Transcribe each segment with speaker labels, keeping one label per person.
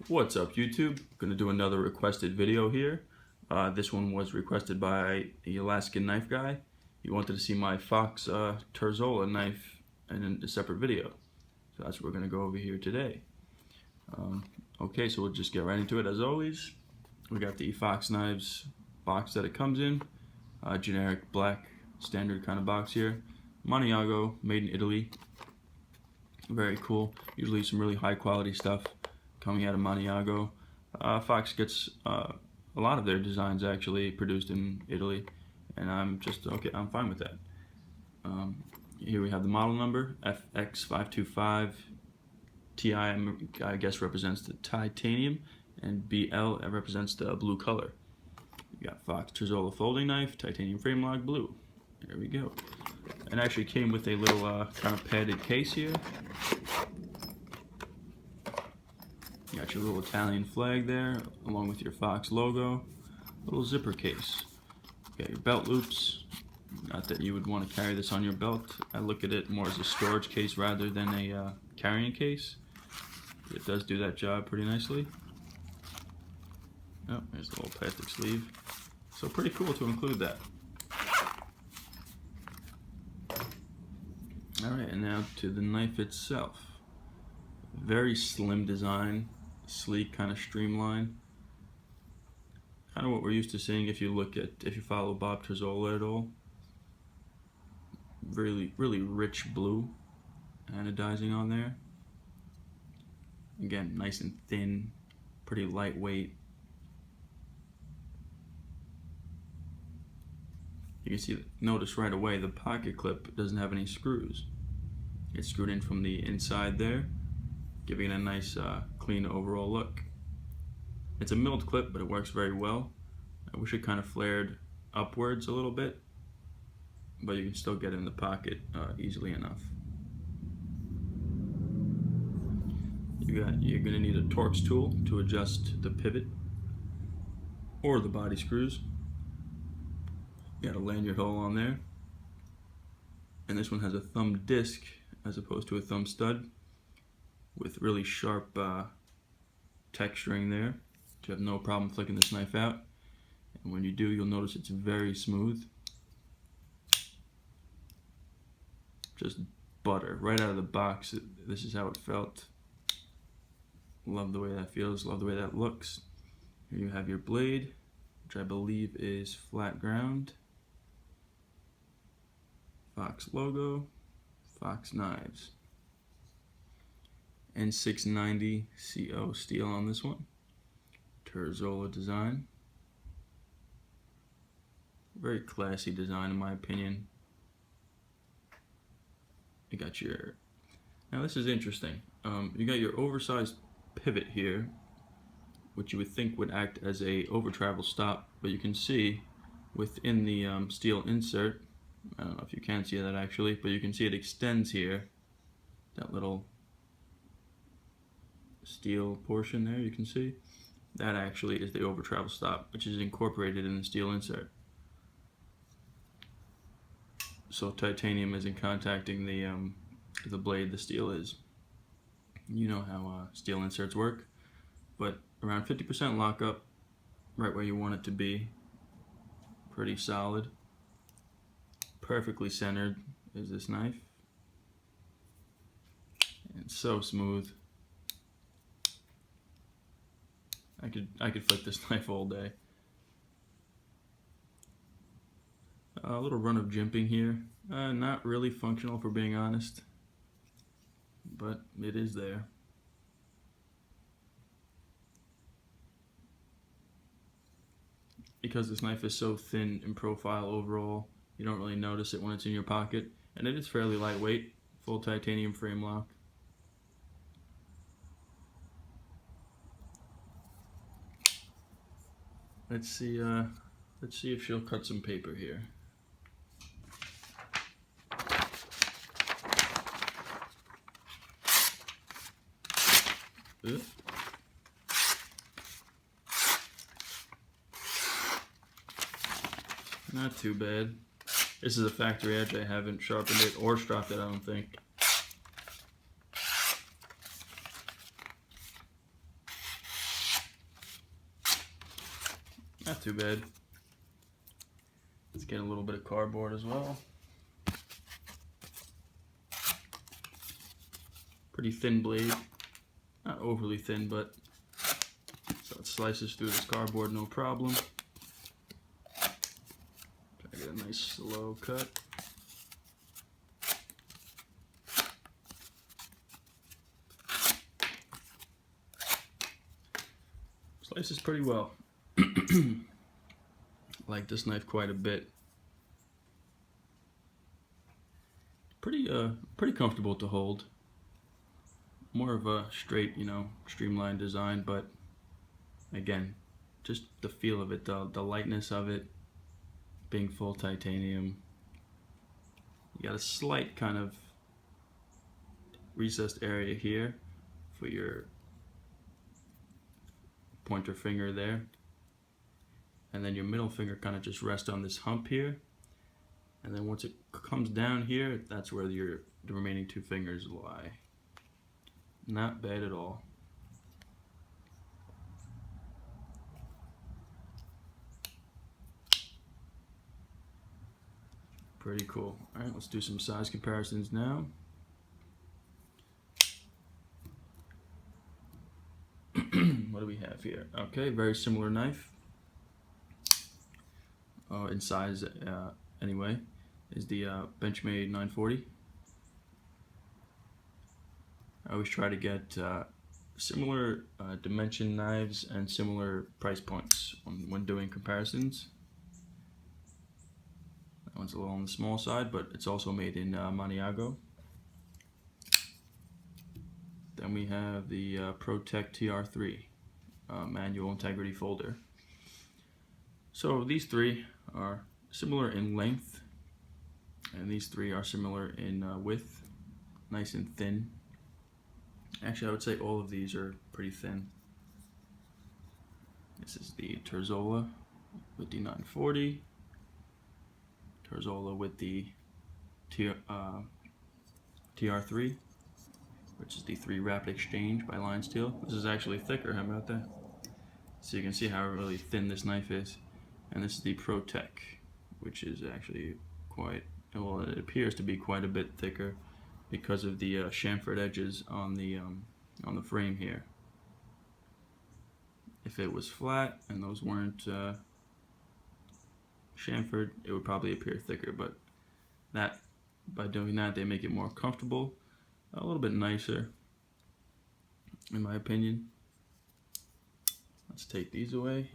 Speaker 1: What's up, YouTube? Gonna do another requested video here. This one was requested by the Alaskan knife guy. He wanted to see my Fox Terzuola knife in a separate video. So that's what we're gonna go over here today. Okay, so we'll just get right into it as always. We got the Fox knives box that it comes in. Generic black standard kind of box here. Maniago, made in Italy. Very cool. Usually some really high quality stuff coming out of Maniago. Fox gets a lot of their designs actually produced in Italy, and I'm fine with that. Here we have the model number, FX525TIBL, I guess represents the titanium, and BL represents the blue color. You got Fox Terzuola folding knife, titanium frame lock, blue. There we go. It actually came with a little kind of padded case here. You got your little Italian flag there, along with your Fox logo. Little zipper case. You got your belt loops. Not that you would want to carry this on your belt. I look at it more as a storage case rather than a carrying case. It does do that job pretty nicely. Oh, there's a little plastic sleeve. So pretty cool to include that. Alright, and now to the knife itself. Very slim design, sleek, kind of streamlined. Kind of what we're used to seeing if you follow Bob Terzuola at all. Really rich blue anodizing on there. Again, nice and thin, pretty lightweight. You can notice right away the pocket clip doesn't have any screws. It's screwed in from the inside there, giving it a nice clean overall look. It's a milled clip, but it works very well. I wish it kind of flared upwards a little bit, but you can still get it in the pocket easily enough. You're gonna need a Torx tool to adjust the pivot or the body screws. You got a lanyard hole on there, and this one has a thumb disc as opposed to a thumb stud with really sharp texturing there. You have no problem flicking this knife out, and when you do, you'll notice it's very smooth. Just butter right out of the box. This is how it felt. Love the way that feels, love the way that looks. Here you have your blade, which I believe is flat ground. Fox logo, Fox knives. N690 CO steel on this one. Terzuola design. Very classy design in my opinion. You got now this is interesting. You got your oversized pivot here, which you would think would act as a over travel stop, but you can see within the steel insert, I don't know if you can see that actually, but you can see it extends here. That little steel portion there, you can see. That actually is the over travel stop, which is incorporated in the steel insert. So titanium isn't contacting the blade, the steel is. You know how steel inserts work, but around 50% lockup, right where you want it to be. Pretty solid. Perfectly centered is this knife, and so smooth. I could flick this knife all day. A little run of jimping here, not really functional if we're being honest, but it is there. Because this knife is so thin in profile overall, you don't really notice it when it's in your pocket, and it is fairly lightweight, full titanium frame lock. Let's see if she'll cut some paper here. Ooh. Not too bad. This is a factory edge. I haven't sharpened it or stropped it, I don't think. Not too bad. Let's get a little bit of cardboard as well. Pretty thin blade. Not overly thin, but so it slices through this cardboard no problem. Try to get a nice slow cut. Slices pretty well. Like this knife quite a bit. Pretty comfortable to hold. More of a straight, streamlined design, but again, just the feel of it, the lightness of it, being full titanium. You got a slight kind of recessed area here for your pointer finger there, and then your middle finger kind of just rests on this hump here, and then once it comes down here, that's where the remaining two fingers lie. Not bad at all. Pretty cool. Alright, let's do some size comparisons now. What do we have here? Okay, very similar knife. In size, anyway, is the Benchmade 940. I always try to get similar dimension knives and similar price points when doing comparisons. That one's a little on the small side, but it's also made in Maniago. Then we have the ProTech TR3 manual integrity folder. So these three are similar in length, and these three are similar in width, nice and thin. Actually, I would say all of these are pretty thin. This is the Terzuola with the 940, Terzuola with the TR3, which is the 3 Rapid Exchange by Line Steel. This is actually thicker, how about that? So you can see how really thin this knife is. And this is the ProTech, which is actually quite, well, it appears to be quite a bit thicker because of the chamfered edges on the frame here. If it was flat and those weren't chamfered, it would probably appear thicker, but by doing that, they make it more comfortable, a little bit nicer, in my opinion. Let's take these away.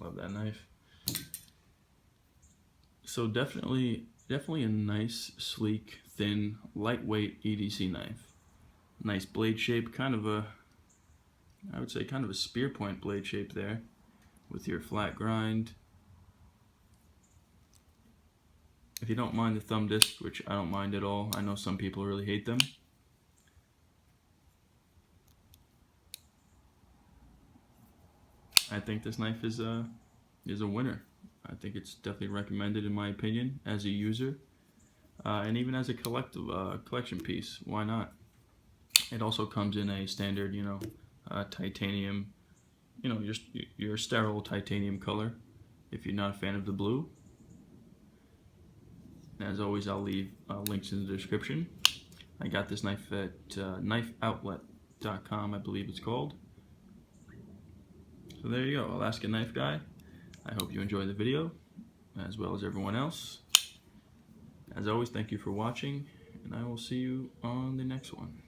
Speaker 1: Love that knife. So definitely a nice, sleek, thin, lightweight EDC knife. Nice blade shape, kind of a, I would say kind of a spear point blade shape there, with your flat grind. If you don't mind the thumb disc, which I don't mind at all, I know some people really hate them. I think this knife is a winner. I think it's definitely recommended in my opinion as a user, and even as a collection piece. Why not? It also comes in a standard, titanium, your sterile titanium color. If you're not a fan of the blue, as always, I'll leave links in the description. I got this knife at knifeoutlet.com, I believe it's called. So there you go, Alaskan Knife Guy. I hope you enjoyed the video, as well as everyone else. As always, thank you for watching, and I will see you on the next one.